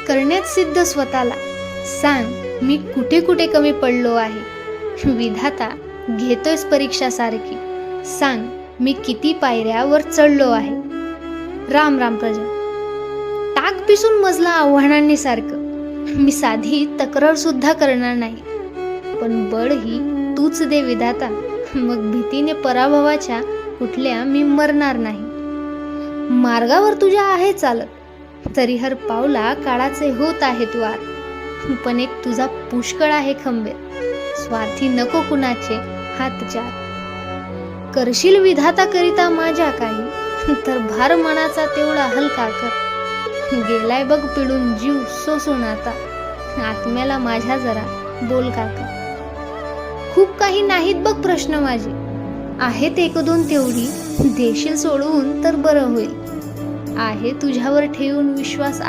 करण्यात सिद्ध स्वतःला. सांग मी कुठे कुठे कमी पडलो आहे. विधाता घेतोयस परीक्षा सारखी. सांग मी किती पायऱ्यावर चढलो आहे. राम राम प्रजा. टाक पिसून मजला आव्हानांनी सारखं. मी साधी तक्रार सुद्धा करणार नाही, पण बळ ही तूच दे विधाता. मग भीतीने पराभवाच्या कुठल्या मी मरणार नाही. मार्गावर तुझ्या आहे चालत, तरी हर पावला काळाचे होत आहेत वार. पण एक तुझा पुष्कळ आहे खंबीर, स्वार्थी नको कुणाचे हात चार. करशील विधाता करिता माझ्या काही, तर भार मनाचा तेवढा हलका कर. गेलाय बघ पिळून जीव सोसून आता, आत्म्याला माझ्या जरा बोल काका. खूप काही नाहीत बघ प्रश्न माझे, आहेत एक दोन तेवढी देशील सोडवून तर बरं होईल. आहे तुझ्यावर ठेवून विश्वास